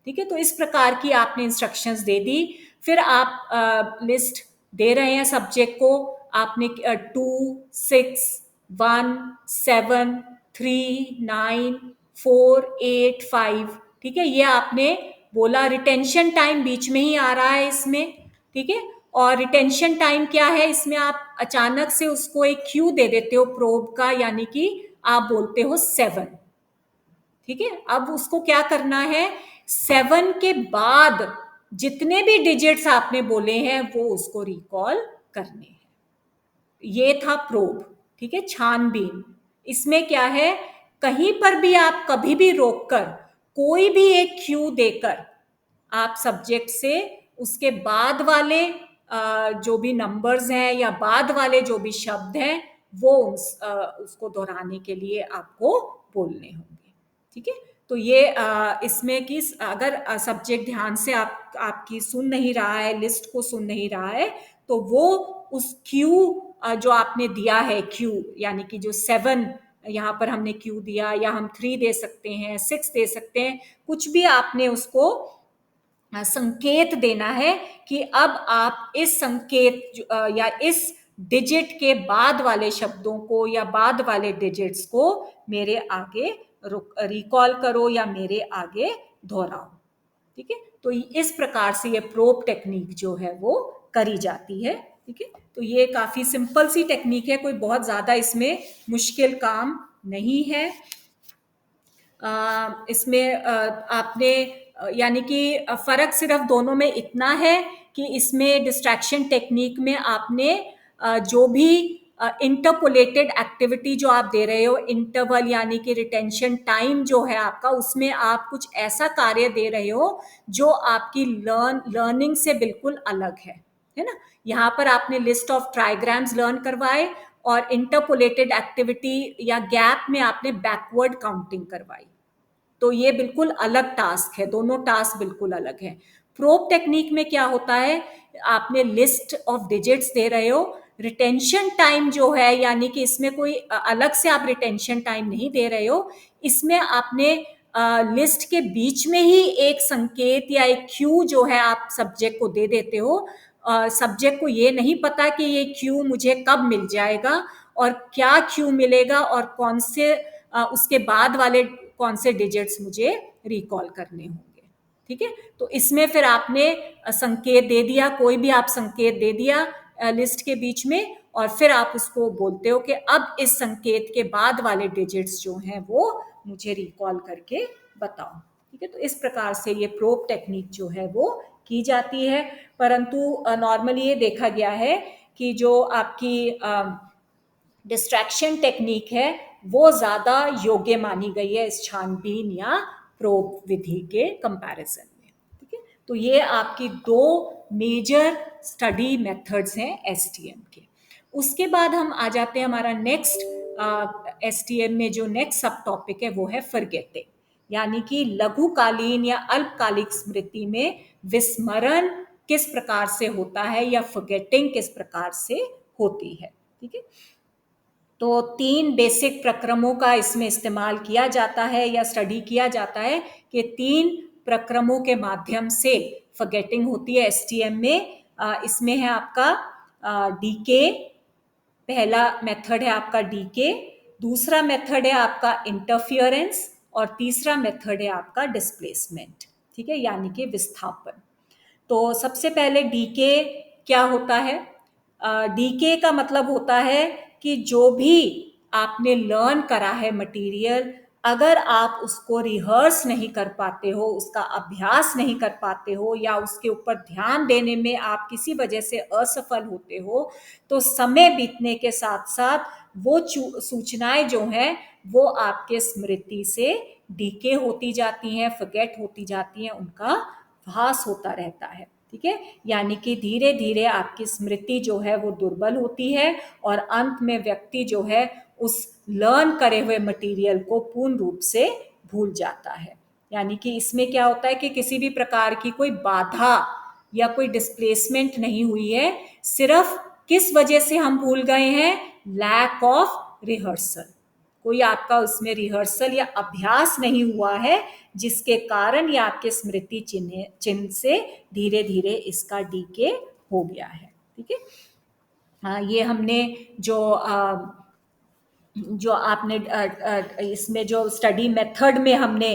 ठीक है, तो इस प्रकार की आपने इंस्ट्रक्शंस दे दी, फिर आप लिस्ट दे रहे हैं सब्जेक्ट को, आपने 2 6 1 7 3 9 4 8 5। ठीक है, ये आपने बोला, रिटेंशन टाइम बीच में ही आ रहा है इसमें। ठीक है, और रिटेंशन टाइम क्या है, इसमें आप अचानक से उसको एक क्यू दे देते हो प्रोब का, यानी कि आप बोलते हो 7। ठीक है, अब उसको क्या करना है, 7 के बाद जितने भी डिजिट्स आपने बोले हैं वो उसको रिकॉल करने हैं। ये था प्रोब। ठीक है, छानबीन। इसमें क्या है, कहीं पर भी आप कभी भी रोककर कोई भी एक क्यू देकर आप सब्जेक्ट से उसके बाद वाले जो भी नंबर्स हैं या बाद वाले जो भी शब्द हैं वो उसको दोहराने के लिए आपको बोलने होंगे। ठीक है, तो ये इसमें कि अगर सब्जेक्ट ध्यान से आपकी सुन नहीं रहा है, लिस्ट को सुन नहीं रहा है, तो वो उस क्यू जो आपने दिया है, क्यू यानी कि जो 7 यहाँ पर हमने क्यू दिया, या हम 3 दे सकते हैं, 6 दे सकते हैं, कुछ भी आपने उसको संकेत देना है कि अब आप इस संकेत या इस डिजिट के बाद वाले शब्दों को या बाद वाले डिजिट्स को मेरे आगे रिकॉल करो या मेरे आगे दोहराओ। ठीक है, तो इस प्रकार से ये प्रोब टेक्निक जो है वो करी जाती है। ठीक है, तो ये काफी सिंपल सी टेक्निक है, कोई बहुत ज्यादा इसमें मुश्किल काम नहीं है। इसमें आपने यानी कि फर्क सिर्फ दोनों में इतना है कि इसमें डिस्ट्रैक्शन टेक्निक में आपने जो भी इंटरपोलेटेड एक्टिविटी जो आप दे रहे हो, इंटरवल यानी कि रिटेंशन टाइम जो है आपका, उसमें आप कुछ ऐसा कार्य दे रहे हो जो आपकी लर्निंग से बिल्कुल अलग है ना। यहाँ पर आपने लिस्ट ऑफ ट्राइग्राम्स लर्न करवाए और इंटरपोलेटेड एक्टिविटी या गैप में आपने बैकवर्ड काउंटिंग करवाई, तो ये बिल्कुल अलग टास्क है, दोनों टास्क बिल्कुल अलग है। प्रोब टेक्निक में क्या होता है, आपने लिस्ट ऑफ डिजिट्स दे रहे हो, रिटेंशन टाइम जो है यानी कि इसमें कोई अलग से आप रिटेंशन टाइम नहीं दे रहे हो, इसमें आपने लिस्ट के बीच में ही एक संकेत या एक क्यू जो है आप सब्जेक्ट को दे देते हो। सब्जेक्ट को ये नहीं पता कि ये क्यू मुझे कब मिल जाएगा और क्या क्यू मिलेगा और कौन से उसके बाद वाले कौन से डिजिट्स मुझे रिकॉल करने होंगे। ठीक है, तो इसमें फिर आपने संकेत दे दिया, कोई भी आप संकेत दे दिया लिस्ट के बीच में, और फिर आप उसको बोलते हो कि अब इस संकेत के बाद वाले डिजिट्स जो हैं वो मुझे रिकॉल करके बताओ। ठीक है, तो इस प्रकार से ये प्रोब टेक्निक जो है वो की जाती है। परंतु नॉर्मली ये देखा गया है कि जो आपकी डिस्ट्रैक्शन टेक्निक है वो ज्यादा योग्य मानी गई है इस छानबीन या प्रोब विधि के कंपैरिजन में। ठीक है, तो ये आपकी दो मेजर स्टडी मेथड्स हैं एसटीएम के। उसके बाद हम आ जाते हैं, हमारा नेक्स्ट एसटीएम में जो नेक्स्ट सब टॉपिक है वो है फॉरगेटिंग, यानी कि लघुकालीन या अल्पकालिक स्मृति में विस्मरण किस प्रकार से होता है या फॉरगेटिंग किस प्रकार से होती है। ठीक है, तो 3 बेसिक प्रक्रमों का इसमें इस्तेमाल किया जाता है या स्टडी किया जाता है कि 3 प्रक्रमों के माध्यम से फॉरगेटिंग होती है एसटीएम में। इसमें है आपका डीके, पहला मेथड है आपका डीके, दूसरा मेथड है आपका इंटरफियरेंस और तीसरा मेथड है आपका डिस्प्लेसमेंट। ठीक है, यानी कि विस्थापन। तो सबसे पहले डीके क्या होता है, डीके का मतलब होता है कि जो भी आपने लर्न करा है मटेरियल, अगर आप उसको रिहर्स नहीं कर पाते हो, उसका अभ्यास नहीं कर पाते हो या उसके ऊपर ध्यान देने में आप किसी वजह से असफल होते हो, तो समय बीतने के साथ साथ वो सूचनाएं जो हैं वो आपके स्मृति से डीके होती जाती हैं, फॉरगेट होती जाती हैं, उनका ह्रास होता रहता है। ठीक है, यानी कि धीरे धीरे आपकी स्मृति जो है वो दुर्बल होती है और अंत में व्यक्ति जो है उस लर्न करे हुए मटेरियल को पूर्ण रूप से भूल जाता है। यानी कि इसमें क्या होता है कि किसी भी प्रकार की कोई बाधा या कोई डिस्प्लेसमेंट नहीं हुई है, सिर्फ किस वजह से हम भूल गए हैं, लैक ऑफ रिहर्सल। कोई आपका उसमें रिहर्सल या अभ्यास नहीं हुआ है, जिसके कारण ये आपके स्मृति चिन्ह से धीरे धीरे इसका डीके हो गया है। ठीक है, ये हमने जो आपने इसमें जो स्टडी मेथड में हमने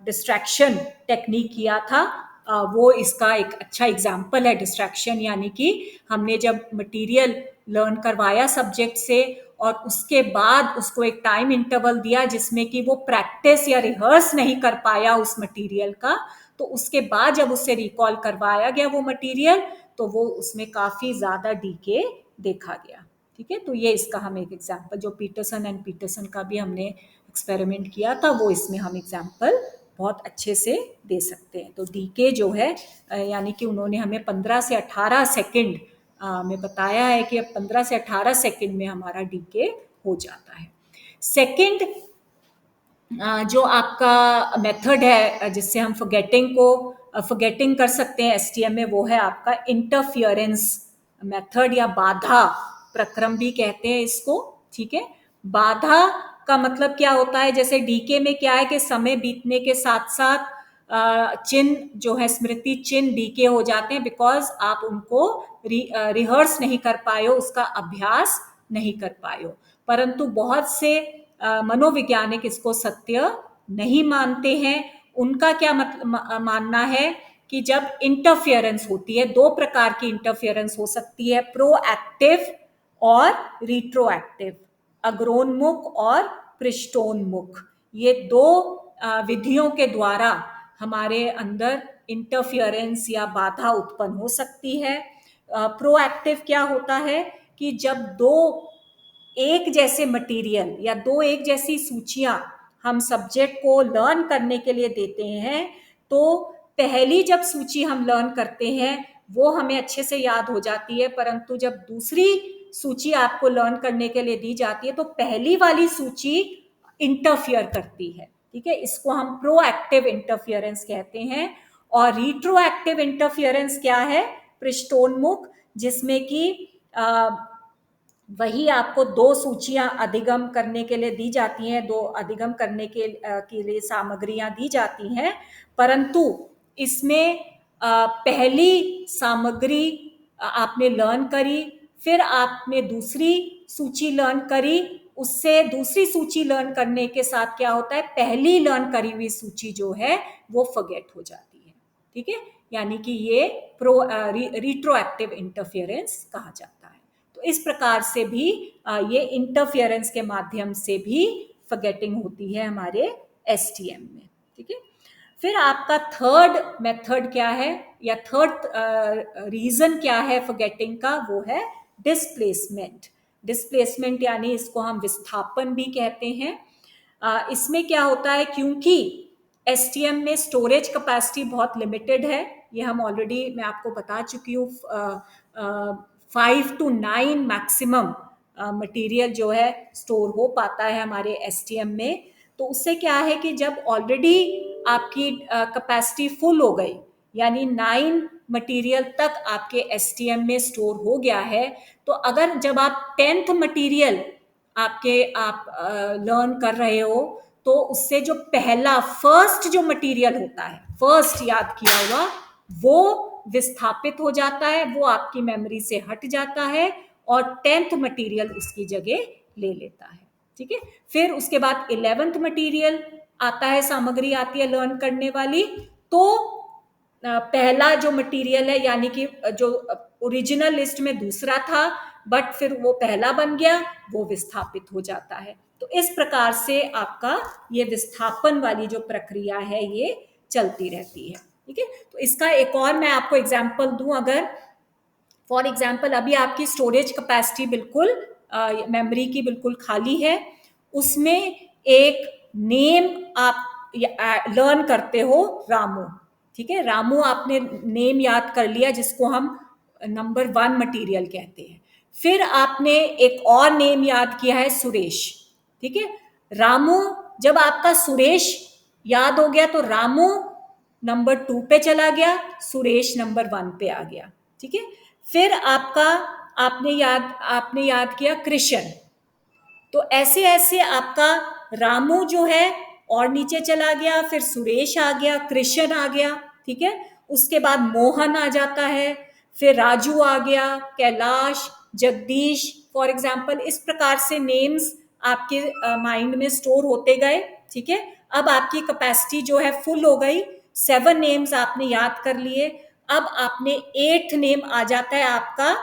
डिस्ट्रैक्शन टेक्निक किया था, वो इसका एक अच्छा एग्जाम्पल है डिस्ट्रैक्शन। यानी कि हमने जब मटेरियल लर्न करवाया सब्जेक्ट से और उसके बाद उसको एक टाइम इंटरवल दिया जिसमें कि वो प्रैक्टिस या रिहर्स नहीं कर पाया उस मटेरियल का, तो उसके बाद जब उससे रिकॉल करवाया गया वो मटेरियल, तो वो उसमें काफी ज्यादा डीके देखा गया। ठीक है, तो ये इसका हम एक एग्जाम्पल, जो पीटरसन एंड पीटरसन का भी हमने एक्सपेरिमेंट किया था, वो इसमें हम एग्जाम्पल बहुत अच्छे से दे सकते हैं। तो डीके जो है यानी कि उन्होंने हमें 15 से 18 सेकंड में बताया है कि अब 15 से 18 सेकंड में हमारा डीके हो जाता है। सेकंड जो आपका मेथड है जिससे हम फॉरगेटिंग कर सकते हैं एसटीएम में, वो है आपका इंटरफियरेंस मेथड या बाधा प्रक्रम भी कहते हैं इसको। ठीक है, बाधा का मतलब क्या होता है, जैसे डीके में क्या है कि समय बीतने के साथ साथ चिन्ह जो है, स्मृति चिन्ह डीके हो जाते हैं, बिकॉज आप उनको रिहर्स नहीं कर पाए हो, उसका अभ्यास नहीं कर पाए हो। परंतु बहुत से मनोवैज्ञानिक इसको सत्य नहीं मानते हैं। उनका क्या मानना है कि जब इंटरफियरेंस होती है, दो प्रकार की इंटरफियरेंस हो सकती है, प्रोएक्टिव और रिट्रोएक्टिव, अग्रोन्मुख और पृष्ठोन्मुख। ये दो विधियों के द्वारा हमारे अंदर इंटरफियरेंस या बाधा उत्पन्न हो सकती है। प्रोएक्टिव क्या होता है कि जब दो एक जैसे मटेरियल या दो एक जैसी सूचियां हम सब्जेक्ट को लर्न करने के लिए देते हैं, तो पहली जब सूची हम लर्न करते हैं वो हमें अच्छे से याद हो जाती है, परंतु जब दूसरी सूची आपको लर्न करने के लिए दी जाती है तो पहली वाली सूची इंटरफियर करती है। ठीक है, इसको हम प्रोएक्टिव इंटरफियरेंस कहते हैं। और रिट्रोएक्टिव इंटरफियरेंस क्या है, पृष्ठोन्मुख, जिसमें कि वही आपको दो सूचियां अधिगम करने के लिए दी जाती हैं, दो अधिगम करने के लिए सामग्रियां दी जाती हैं, परंतु इसमें पहली सामग्री आपने लर्न करी, फिर आपने दूसरी सूची लर्न करी, उससे दूसरी सूची लर्न करने के साथ क्या होता है, पहली लर्न करी हुई सूची जो है वो फॉरगेट हो जाती है। ठीक है, यानी कि ये रिट्रोएक्टिव इंटरफियरेंस कहा जाता है। तो इस प्रकार से भी ये इंटरफियरेंस के माध्यम से भी फॉरगेटिंग होती है हमारे एसटीएम में। ठीक है, फिर आपका थर्ड मेथड क्या है या थर्ड रीजन क्या है फॉरगेटिंग का, वो है डिस्प्लेसमेंट। डिस्प्लेसमेंट यानी इसको हम विस्थापन भी कहते हैं। इसमें क्या होता है, क्योंकि एसटीएम में स्टोरेज कैपेसिटी बहुत लिमिटेड है, ये हम ऑलरेडी मैं आपको बता चुकी हूँ, 5 to 9 मैक्सिमम मटेरियल जो है स्टोर हो पाता है हमारे एसटीएम में। तो उससे क्या है कि जब ऑलरेडी आपकी कैपेसिटी फुल हो गई, यानी 9 मटेरियल तक आपके एसटीएम में स्टोर हो गया है, तो अगर जब आप 10th मटेरियल आप लर्न कर रहे हो, तो उससे जो पहला फर्स्ट जो मटेरियल होता है, फर्स्ट याद किया हुआ, वो विस्थापित हो जाता है, वो आपकी मेमोरी से हट जाता है और 10th मटेरियल उसकी जगह ले लेता है। ठीक है, फिर उसके बाद 11th मटेरियल आता है, सामग्री आती है लर्न करने वाली, तो पहला जो मटेरियल है, यानी कि जो ओरिजिनल लिस्ट में दूसरा था बट फिर वो पहला बन गया, वो विस्थापित हो जाता है। तो इस प्रकार से आपका ये विस्थापन वाली जो प्रक्रिया है ये चलती रहती है। ठीक है, तो इसका एक और मैं आपको एग्जाम्पल दूं, अगर फॉर एग्जाम्पल अभी आपकी स्टोरेज कैपेसिटी बिल्कुल मेमोरी की बिल्कुल खाली है, उसमें एक नेम आप लर्न करते हो, रामू। ठीक है, रामू आपने नेम याद कर लिया, जिसको हम नंबर 1 मटेरियल कहते हैं। फिर आपने एक और नेम याद किया है, सुरेश। ठीक है, रामू, जब आपका सुरेश याद हो गया तो रामू नंबर 2 पे चला गया, सुरेश नंबर 1 पे आ गया। ठीक है, फिर आपका आपने याद किया कृष्ण, तो ऐसे ऐसे आपका रामू जो है और नीचे चला गया, फिर सुरेश आ गया, कृष्ण आ गया। ठीक है, उसके बाद मोहन आ जाता है, फिर राजू आ गया, कैलाश, जगदीश, फॉर एग्जाम्पल। इस प्रकार से नेम्स आपके माइंड में स्टोर होते गए। ठीक है, अब आपकी कैपेसिटी जो है फुल हो गई, 7 नेम्स आपने याद कर लिए। अब आपने 8th नेम आ जाता है आपका,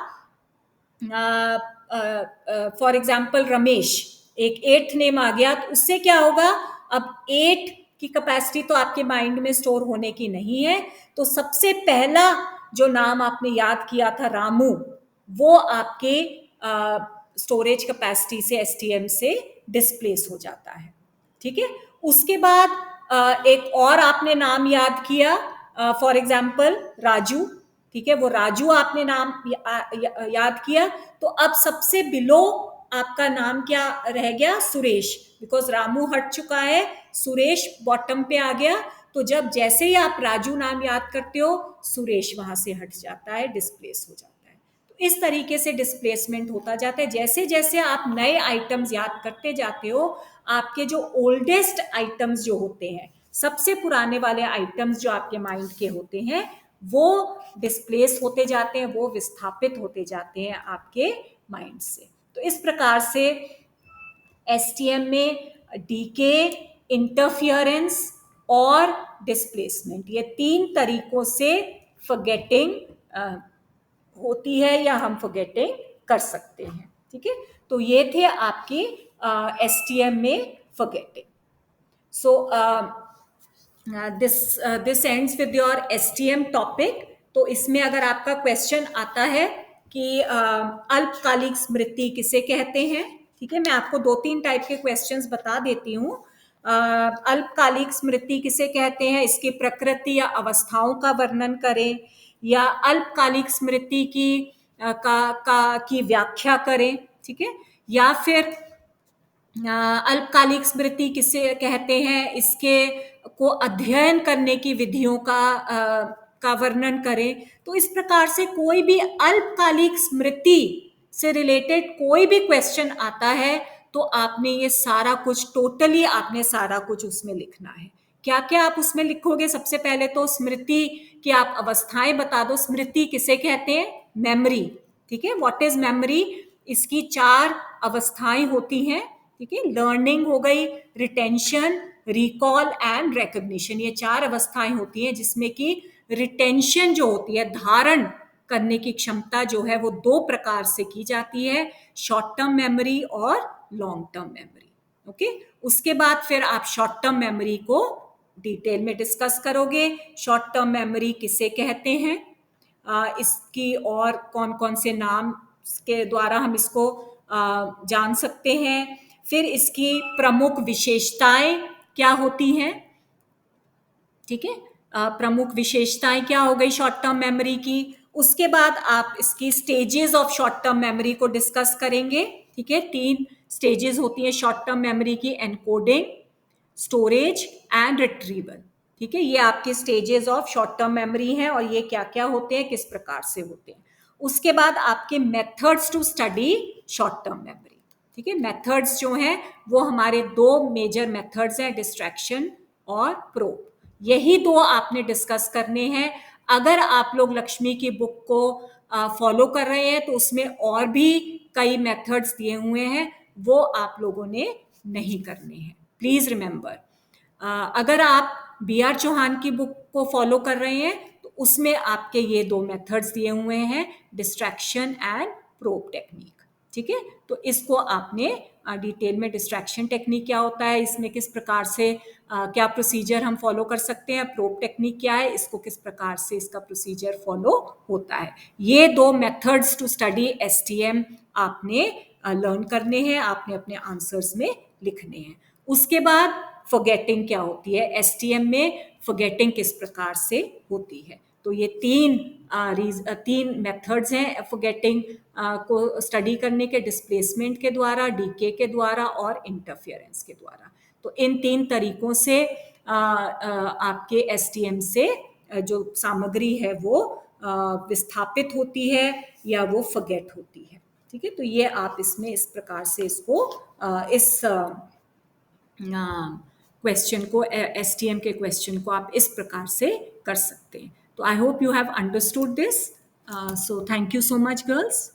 फॉर एग्जाम्पल रमेश, एक 8th नेम आ गया, तो उससे क्या होगा, अब 8 की कैपेसिटी तो आपके माइंड में स्टोर होने की नहीं है, तो सबसे पहला जो नाम आपने याद किया था रामू, वो आपके स्टोरेज कैपेसिटी से, एसटीएम से डिस्प्लेस हो जाता है। ठीक है, उसके बाद एक और आपने नाम याद किया, फॉर एग्जाम्पल राजू। ठीक है, वो राजू आपने नाम याद किया, तो अब सबसे बिलो आपका नाम क्या रह गया, सुरेश, बिकॉज रामू हट चुका है, सुरेश बॉटम पे आ गया, तो जब जैसे ही आप राजू नाम याद करते हो, सुरेश वहां से हट जाता है, डिस्प्लेस हो जाता है। तो इस तरीके से डिस्प्लेसमेंट होता जाता है। जैसे जैसे आप नए आइटम्स याद करते जाते हो, आपके जो ओल्डेस्ट आइटम्स जो होते हैं, सबसे पुराने वाले आइटम्स जो आपके माइंड के होते हैं, वो डिस्प्लेस होते जाते हैं, वो विस्थापित होते जाते हैं आपके माइंड से। तो इस प्रकार से एसटीएम में डीके, इंटरफियरेंस और डिस्प्लेसमेंट, ये 3 तरीकों से फॉरगेटिंग होती है या हम फॉरगेटिंग कर सकते हैं। ठीक है, तो ये थे आपके एसटीएम में forgetting. So this ends with your STM topic. तो इसमें अगर आपका क्वेश्चन आता है कि अल्पकालिक स्मृति किसे कहते हैं, ठीक है, मैं आपको 2-3 टाइप के क्वेश्चंस बता देती हूँ। अल्पकालिक स्मृति किसे कहते हैं, इसकी प्रकृति या अवस्थाओं का वर्णन करें, या अल्पकालिक स्मृति की व्याख्या करें। ठीक है, या फिर अल्पकालिक स्मृति किसे कहते हैं, इसके को अध्ययन करने की विधियों का वर्णन करें। तो इस प्रकार से कोई भी अल्पकालिक स्मृति से रिलेटेड कोई भी क्वेश्चन आता है, तो आपने ये सारा कुछ, टोटली आपने सारा कुछ उसमें लिखना है। क्या क्या आप उसमें लिखोगे, सबसे पहले तो स्मृति की आप अवस्थाएं बता दो। स्मृति किसे कहते हैं, मेमोरी। ठीक है, व्हाट इज मेमोरी, इसकी 4 अवस्थाएं होती हैं। ठीक है, लर्निंग हो गई, रिटेंशन, रिकॉल एंड रिकॉग्निशन, ये 4 अवस्थाएं होती हैं, जिसमें कि रिटेंशन जो होती है, धारण करने की क्षमता जो है, वो 2 प्रकार से की जाती है, शॉर्ट टर्म मेमोरी और लॉन्ग टर्म मेमोरी। ओके, उसके बाद फिर आप शॉर्ट टर्म मेमोरी को डिटेल में डिस्कस करोगे। शॉर्ट टर्म मेमोरी किसे कहते हैं, इसकी और कौन कौन से नाम के द्वारा हम इसको जान सकते हैं, फिर इसकी प्रमुख विशेषताएं क्या होती हैं। ठीक है, प्रमुख विशेषताएं क्या हो गई शॉर्ट टर्म मेमोरी की। उसके बाद आप इसकी stages of short term memory को डिस्कस करेंगे। ठीक है, 3 स्टेजेस होती है शॉर्ट टर्म मेमोरी की, एनकोडिंग, स्टोरेज एंड रिट्रीवल। ठीक है, ये आपके stages of short term memory हैं, और ये क्या क्या होते हैं, किस प्रकार से होते हैं। उसके बाद आपके methods to study short term memory. ठीक है, मेथड्स जो हैं वो हमारे 2 मेजर मेथड्स हैं, डिस्ट्रैक्शन और प्रोब। यही 2 आपने डिस्कस करने हैं। अगर आप लोग लक्ष्मी की बुक को फॉलो कर रहे हैं, तो उसमें और भी कई मेथड्स दिए हुए हैं, वो आप लोगों ने नहीं करने हैं। प्लीज रिमेंबर, अगर आप बी आर चौहान की बुक को फॉलो कर रहे हैं, तो उसमें आपके ये 2 मेथड्स दिए हुए हैं, डिस्ट्रैक्शन एंड प्रोब टेक्निक। ठीक है, तो इसको आपने डिटेल में, डिस्ट्रैक्शन टेक्निक क्या होता है, इसमें किस प्रकार से क्या प्रोसीजर हम फॉलो कर सकते हैं, प्रोब टेक्निक क्या है, इसको किस प्रकार से इसका प्रोसीजर फॉलो होता है। ये 2 मेथड्स टू स्टडी एसटीएम आपने लर्न करने हैं, आपने अपने आंसर्स में लिखने हैं। उसके बाद फॉरगेटिंग क्या होती है, एसटीएम में फॉरगेटिंग किस प्रकार से होती है। तो ये 3 मेथड्स हैं फॉरगेटिंग को स्टडी करने के, डिस्प्लेसमेंट के द्वारा, डीके के द्वारा और इंटरफियरेंस के द्वारा। तो इन 3 तरीकों से आपके एसटीएम से जो सामग्री है वो विस्थापित होती है या वो फॉरगेट होती है। ठीक है, तो ये आप इसमें इस प्रकार से इसको इस क्वेश्चन को, एसटीएम के क्वेश्चन को आप इस प्रकार से कर सकते हैं। तो I hope you have understood this. So thank you so much girls.